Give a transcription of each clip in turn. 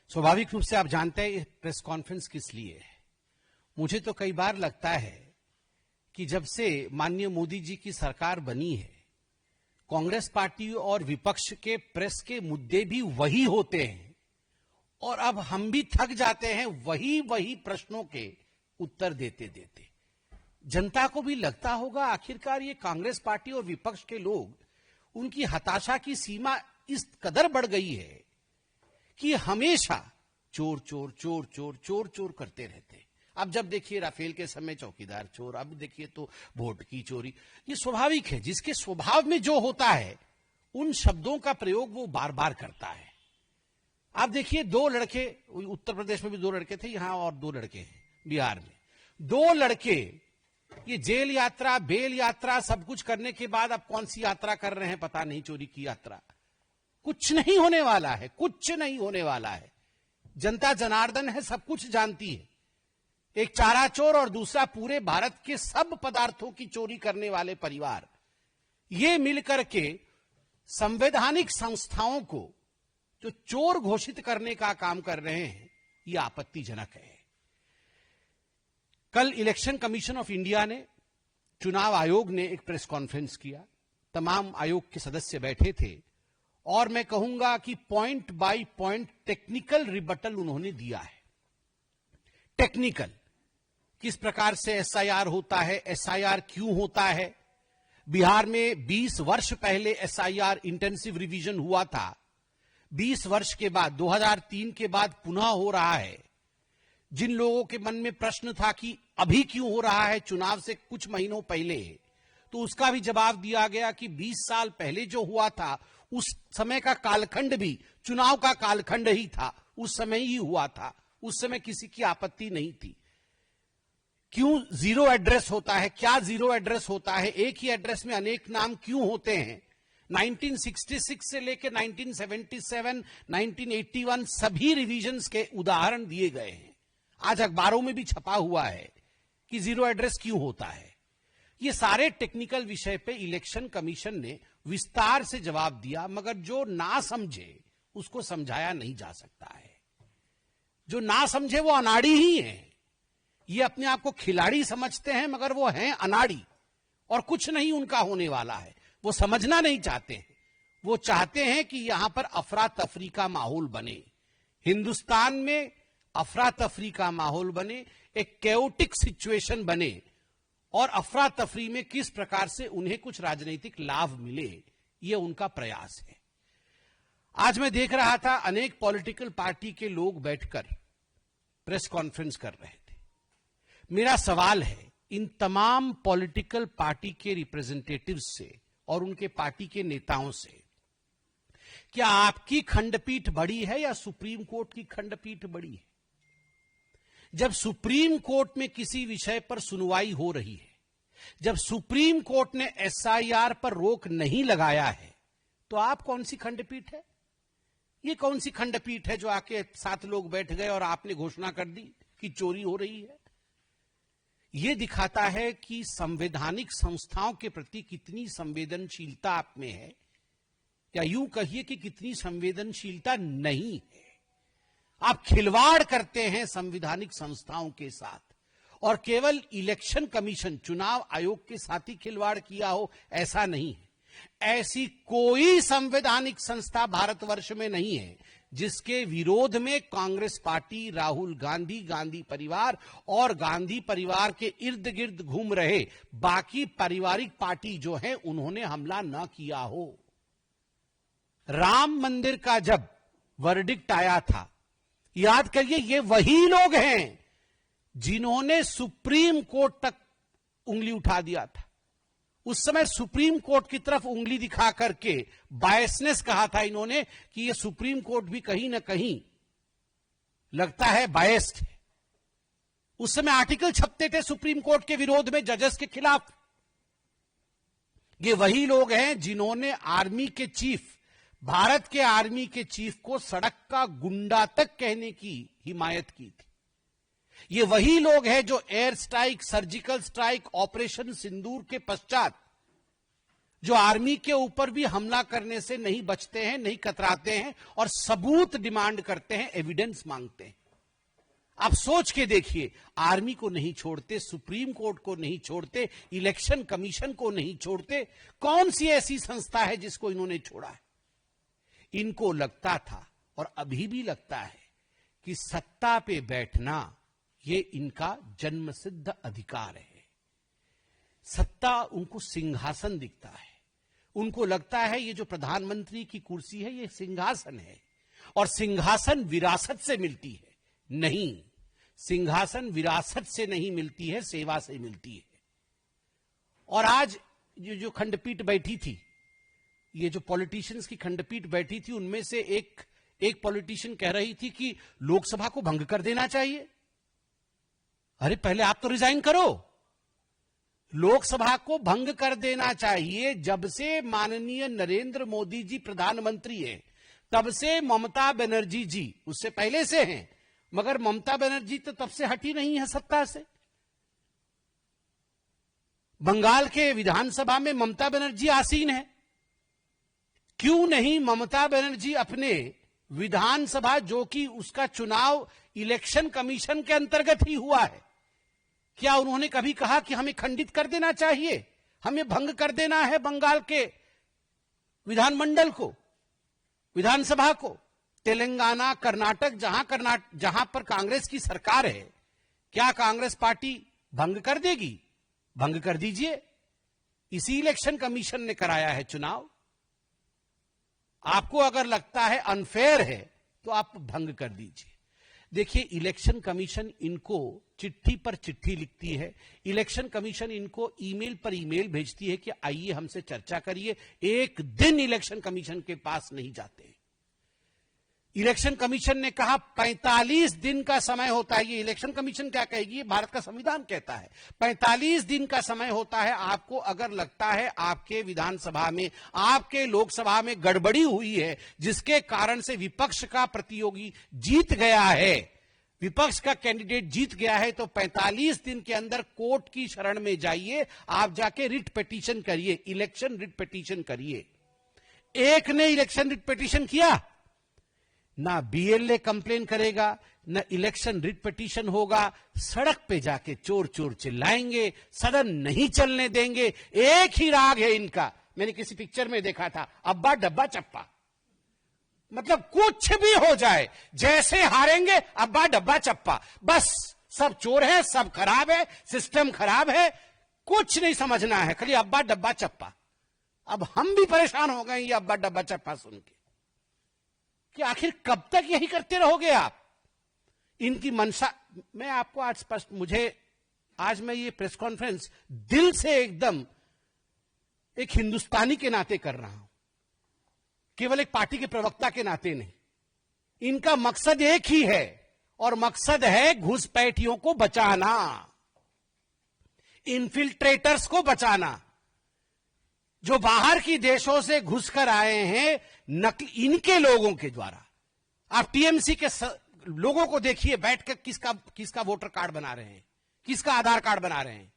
स्वाभाविक रूप से आप जानते हैं ये प्रेस कॉन्फ्रेंस किस लिए है। मुझे तो कई बार लगता है कि जब से माननीय मोदी जी की सरकार बनी है, कांग्रेस पार्टी और विपक्ष के प्रेस के मुद्दे भी वही होते हैं और अब हम भी थक जाते हैं वही प्रश्नों के उत्तर देते देते। जनता को भी लगता होगा आखिरकार ये कांग्रेस पार्टी और विपक्ष के लोग, उनकी हताशा की सीमा इस कदर बढ़ गई है कि हमेशा चोर चोर चोर चोर चोर चोर करते रहते। अब जब देखिए राफेल के समय चौकीदार चोर, अब देखिए तो वोट की चोरी। ये स्वाभाविक है, जिसके स्वभाव में जो होता है उन शब्दों का प्रयोग वो बार बार करता है। आप देखिए दो लड़के, उत्तर प्रदेश में भी दो लड़के थे, यहां और दो लड़के हैं बिहार में। दो लड़के ये जेल यात्रा, बेल यात्रा सब कुछ करने के बाद अब कौन सी यात्रा कर रहे हैं पता नहीं, चोरी की यात्रा। कुछ नहीं होने वाला है, कुछ नहीं होने वाला है। जनता जनार्दन है, सब कुछ जानती है। एक चारा चोर और दूसरा पूरे भारत के सब पदार्थों की चोरी करने वाले परिवार, ये मिलकर के संवैधानिक संस्थाओं को जो चोर घोषित करने का काम कर रहे हैं, ये आपत्तिजनक है। कल इलेक्शन कमीशन ऑफ इंडिया ने, चुनाव आयोग ने एक प्रेस कॉन्फ्रेंस किया। तमाम आयोग के सदस्य बैठे थे और मैं कहूंगा कि point by point technical rebuttal उन्होंने दिया है। टेक्निकल, किस प्रकार से एसआईआर होता है, एसआईआर क्यों होता है। बिहार में 20 वर्ष पहले एसआईआर इंटेंसिव रिवीजन हुआ था, 20 वर्ष के बाद 2003 के बाद पुनः हो रहा है। जिन लोगों के मन में प्रश्न था कि अभी क्यों हो रहा है, चुनाव से कुछ महीनों पहले, तो उसका भी जवाब दिया गया कि 20 साल पहले जो हुआ था उस समय का कालखंड भी चुनाव का कालखंड ही था, उस समय ही हुआ था, उस समय किसी की आपत्ति नहीं थी। क्यों जीरो एड्रेस होता है, क्या जीरो एड्रेस होता है, एक ही एड्रेस में अनेक नाम क्यों होते हैं। 1966 से लेकर 1977, 1981 सभी रिवीजन्स के उदाहरण दिए गए हैं। आज अखबारों में भी छपा हुआ है कि जीरो एड्रेस क्यों होता है। ये सारे टेक्निकल विषय पे इलेक्शन कमीशन ने विस्तार से जवाब दिया, मगर जो ना समझे उसको समझाया नहीं जा सकता है। जो ना समझे वो अनाड़ी ही है। ये अपने आप को खिलाड़ी समझते हैं मगर वो हैं अनाड़ी, और कुछ नहीं उनका होने वाला है। वो समझना नहीं चाहते हैं। वो चाहते हैं कि यहां पर अफरा तफरी का माहौल बने, हिंदुस्तान में अफरा तफरी का माहौल बने, एक कैओटिक सिचुएशन बने, और अफरा तफरी में किस प्रकार से उन्हें कुछ राजनीतिक लाभ मिले, यह उनका प्रयास है। आज मैं देख रहा था अनेक पॉलिटिकल पार्टी के लोग बैठकर प्रेस कॉन्फ्रेंस कर रहे थे। मेरा सवाल है इन तमाम पॉलिटिकल पार्टी के रिप्रेजेंटेटिव्स से और उनके पार्टी के नेताओं से, क्या आपकी खंडपीठ बड़ी है या सुप्रीम कोर्ट की खंडपीठ बड़ी है? जब सुप्रीम कोर्ट में किसी विषय पर सुनवाई हो रही है, जब सुप्रीम कोर्ट ने एसआईआर पर रोक नहीं लगाया है, तो आप कौन सी खंडपीठ है? ये कौन सी खंडपीठ है जो आके 7 लोग बैठ गए और आपने घोषणा कर दी कि चोरी हो रही है? यह दिखाता है कि संवैधानिक संस्थाओं के प्रति कितनी संवेदनशीलता आप में है, या यूं कहिए कि कितनी संवेदनशीलता नहीं है। आप खिलवाड़ करते हैं संवैधानिक संस्थाओं के साथ, और केवल इलेक्शन कमीशन, चुनाव आयोग के साथ ही खिलवाड़ किया हो ऐसा नहीं है। ऐसी कोई संवैधानिक संस्था भारतवर्ष में नहीं है जिसके विरोध में कांग्रेस पार्टी, राहुल गांधी, गांधी परिवार और गांधी परिवार के इर्द गिर्द घूम रहे बाकी पारिवारिक पार्टी जो है उन्होंने हमला न किया हो। राम मंदिर का जब वर्डिक्ट आया था, याद करिए, ये वही लोग हैं जिन्होंने सुप्रीम कोर्ट तक उंगली उठा दिया था। उस समय सुप्रीम कोर्ट की तरफ उंगली दिखा करके बायसनेस कहा था इन्होंने कि ये सुप्रीम कोर्ट भी कहीं ना कहीं लगता है बायस्ड है। उस समय आर्टिकल छपते थे सुप्रीम कोर्ट के विरोध में, जजेस के खिलाफ। ये वही लोग हैं जिन्होंने आर्मी के चीफ, भारत के आर्मी के चीफ को सड़क का गुंडा तक कहने की हिमायत की थी। ये वही लोग हैं जो air strike, surgical strike, operation Sindoor के पश्चात जो आर्मी के ऊपर भी हमला करने से नहीं बचते हैं, नहीं कतराते हैं और सबूत डिमांड करते हैं, एविडेंस मांगते हैं। आप सोच के देखिए, आर्मी को नहीं छोड़ते, सुप्रीम कोर्ट को नहीं छोड़ते, इलेक्शन कमीशन को नहीं छोड़ते, कौन सी ऐसी संस्था है जिसको इन्होंने छोड़ा है? इनको लगता था और अभी भी लगता है कि सत्ता पे बैठना ये इनका जन्मसिद्ध अधिकार है। सत्ता उनको सिंहासन दिखता है। उनको लगता है ये जो प्रधानमंत्री की कुर्सी है ये सिंहासन है और सिंहासन विरासत से मिलती है। नहीं, सिंहासन विरासत से नहीं मिलती है, सेवा से मिलती है। और आज ये जो खंडपीठ बैठी थी, ये जो पॉलिटिशियंस की खंडपीठ बैठी थी, उनमें से एक पॉलिटिशियन कह रही थी कि लोकसभा को भंग कर देना चाहिए। अरे पहले आप तो रिजाइन करो। लोकसभा को भंग कर देना चाहिए। जब से माननीय नरेंद्र मोदी जी प्रधानमंत्री हैं, तब से ममता बनर्जी जी, उससे पहले से हैं, मगर ममता बनर्जी तो तब से हटी नहीं है सत्ता से। बंगाल के विधानसभा में ममता बनर्जी आसीन है। क्यों नहीं ममता बनर्जी अपने विधानसभा, जो कि उसका चुनाव इलेक्शन कमीशन के अंतर्गत ही हुआ है, क्या उन्होंने कभी कहा कि हमें खंडित कर देना चाहिए, हमें भंग कर देना है बंगाल के विधानमंडल को, विधानसभा को? तेलंगाना, कर्नाटक, जहां पर कांग्रेस की सरकार है, क्या कांग्रेस पार्टी भंग कर देगी? भंग कर दीजिए। इसी इलेक्शन कमीशन ने कराया है चुनाव। आपको अगर लगता है अनफेयर है तो आप भंग कर दीजिए। देखिए, इलेक्शन कमीशन इनको चिट्ठी पर चिट्ठी लिखती है, इलेक्शन कमीशन इनको ईमेल पर ईमेल भेजती है कि आइए हमसे चर्चा करिए। एक दिन इलेक्शन कमीशन के पास नहीं जाते। इलेक्शन कमीशन ने कहा 45 दिन का समय होता है। ये इलेक्शन कमीशन क्या कहेगी, ये भारत का संविधान कहता है 45 दिन का समय होता है। आपको अगर लगता है आपके विधानसभा में, आपके लोकसभा में गड़बड़ी हुई है, जिसके कारण से विपक्ष का प्रतियोगी जीत गया है, विपक्ष का कैंडिडेट जीत गया है, तो 45 दिन के अंदर कोर्ट की शरण में जाइए। आप जाके रिट पिटीशन करिए, इलेक्शन रिट पिटीशन करिए। एक ने इलेक्शन रिट पिटीशन किया, ना बीएलए कंप्लेन करेगा, ना इलेक्शन रिट पिटीशन होगा। सड़क पे जाके चोर चोर चिल्लाएंगे, सदन नहीं चलने देंगे। एक ही राग है इनका, मैंने किसी पिक्चर में देखा था, अब्बा डब्बा चप्पा। मतलब कुछ भी हो जाए, जैसे हारेंगे अब्बा डब्बा चप्पा, बस सब चोर है, सब खराब है, सिस्टम खराब है, कुछ नहीं समझना है, खाली अब्बा डब्बा चप्पा। अब हम भी परेशान हो गए ये अब्बा डब्बा चप्पा सुन के कि आखिर कब तक यही करते रहोगे आप? इनकी मंशा, मैं आपको आज स्पष्ट, आज मैं ये प्रेस कॉन्फ्रेंस दिल से एकदम एक हिंदुस्तानी के नाते कर रहा हूं, केवल एक पार्टी के प्रवक्ता के नाते नहीं। इनका मकसद एक ही है और मकसद है घुसपैठियों को बचाना, इन्फिल्ट्रेटर्स को बचाना, जो बाहर की देशों से घुसकर आए हैं इनके लोगों के द्वारा। आप टीएमसी के लोगों को देखिए बैठकर किसका वोटर कार्ड बना रहे हैं, किसका आधार कार्ड बना रहे हैं।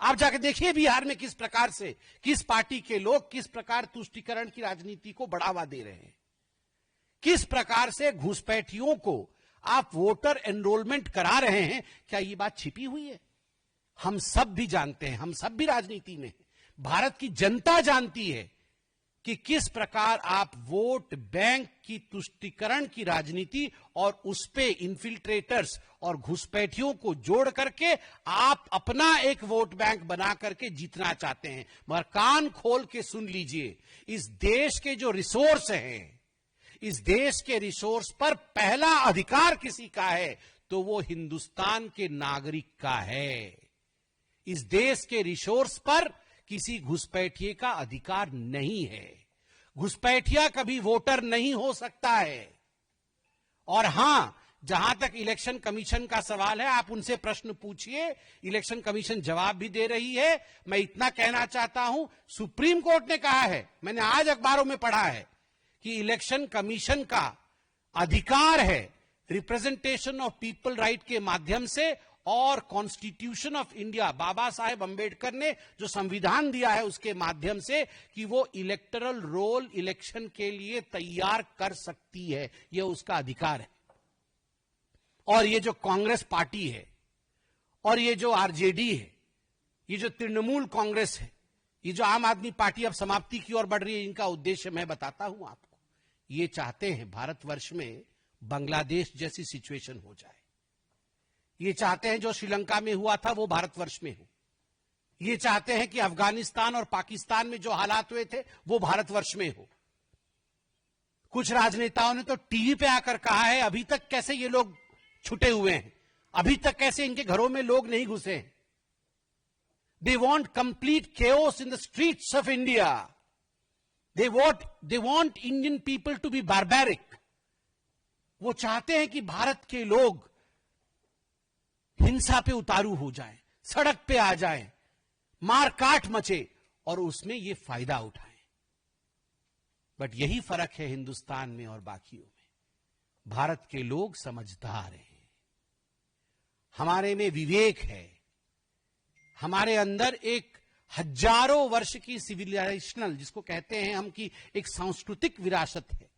आप जाके देखिए बिहार में किस प्रकार से, किस पार्टी के लोग किस प्रकार तुष्टीकरण की राजनीति को बढ़ावा दे रहे हैं, किस प्रकार से घुसपैठियों को आप वोटर एनरोलमेंट करा रहे हैं। क्या ये बात छिपी हुई है? हम सब भी जानते हैं, हम सब भी राजनीति में, भारत की जनता जानती है कि किस प्रकार आप वोट बैंक की तुष्टीकरण की राजनीति और उस पे इन्फिल्ट्रेटर्स और घुसपैठियों को जोड़ करके आप अपना एक वोट बैंक बना करके जीतना चाहते हैं। मगर कान खोल के सुन लीजिए, इस देश के जो रिसोर्स हैं, इस देश के रिसोर्स पर पहला अधिकार किसी का है तो वो हिंदुस्तान के नागरिक का है। इस देश के रिसोर्स पर किसी घुसपैठिए का अधिकार नहीं है। घुसपैठिया कभी वोटर नहीं हो सकता है। और हां, जहां तक इलेक्शन कमीशन का सवाल है, आप उनसे प्रश्न पूछिए, इलेक्शन कमीशन जवाब भी दे रही है। मैं इतना कहना चाहता हूं, सुप्रीम कोर्ट ने कहा है, मैंने आज अखबारों में पढ़ा है कि इलेक्शन कमीशन का अधिकार है रिप्रेजेंटेशन ऑफ पीपल राइट के माध्यम से और constitution of India, Baba Saheb Ambedkar ने जो संविधान दिया है उसके माध्यम से कि वो इलेक्टरल रोल इलेक्शन के लिए तैयार कर सकती है, यह उसका अधिकार है। और ये जो कांग्रेस पार्टी है और ये जो आरजेडी है, ये जो तृणमूल कांग्रेस है, ये जो आम आदमी पार्टी अब समाप्ति की ओर बढ़ रही है, इनका उद्देश्य मैं बताता हूं आपको। ये चाहते हैं भारतवर्ष में बांग्लादेश जैसी सिचुएशन हो जाए। ये चाहते हैं जो श्रीलंका में हुआ था वो भारतवर्ष में हो। ये चाहते हैं कि अफगानिस्तान और पाकिस्तान में जो हालात हुए थे वो भारतवर्ष में हो। कुछ राजनेताओं ने तो टीवी पे आकर कहा है अभी तक कैसे ये लोग छुटे हुए हैं, अभी तक कैसे इनके घरों में लोग नहीं घुसे हैं। They want complete chaos in the streets of India. They want Indian people to be barbaric. वो चाहते हैं कि भारत के लोग हिंसा पे उतारू हो जाएं, सड़क पे आ जाएं, मार काट मचे और उसमें ये फायदा उठाएं। बट यही फर्क है हिंदुस्तान में और बाकियों में। भारत के लोग समझदार हैं, हमारे में विवेक है, हमारे अंदर एक हजारों वर्ष की सिविलाइजेशनल, जिसको कहते हैं हम, की एक सांस्कृतिक विरासत है।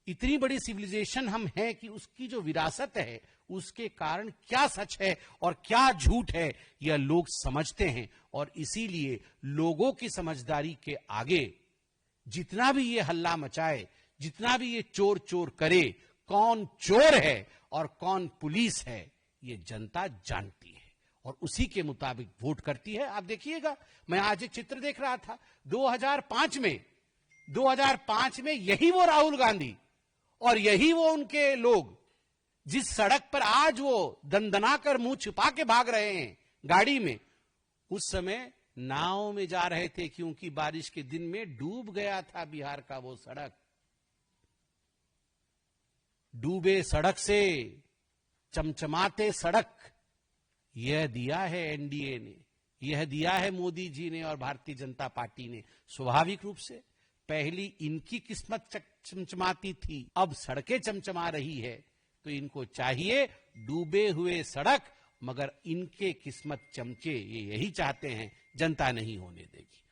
इतनी बड़ी सिविलाइजेशन हम हैं कि उसकी जो विरासत है उसके कारण क्या सच है और क्या झूठ है यह लोग समझते हैं। और इसीलिए लोगों की समझदारी के आगे जितना भी ये हल्ला मचाए, जितना भी ये चोर चोर करे, कौन चोर है और कौन पुलिस है ये जनता जानती है और उसी के मुताबिक वोट करती है। आप देखिएगा, मैं आज एक चित्र देख रहा था 2005 में यही वो राहुल गांधी और यही वो उनके लोग जिस सड़क पर आज वो दंदना कर मुंह छिपा के भाग रहे हैं गाड़ी में, उस समय नाव में जा रहे थे क्योंकि बारिश के दिन में डूब गया था बिहार का वो सड़क। डूबे सड़क से चमचमाते सड़क, यह दिया है एनडीए ने, यह दिया है मोदी जी ने और भारतीय जनता पार्टी ने। स्वाभाविक रूप से पहली इनकी किस्मत चमचमाती थी, अब सड़कें चमचमा रही है, तो इनको चाहिए डूबे हुए सड़क, मगर इनके किस्मत चमके, ये यही चाहते हैं, जनता नहीं होने देगी।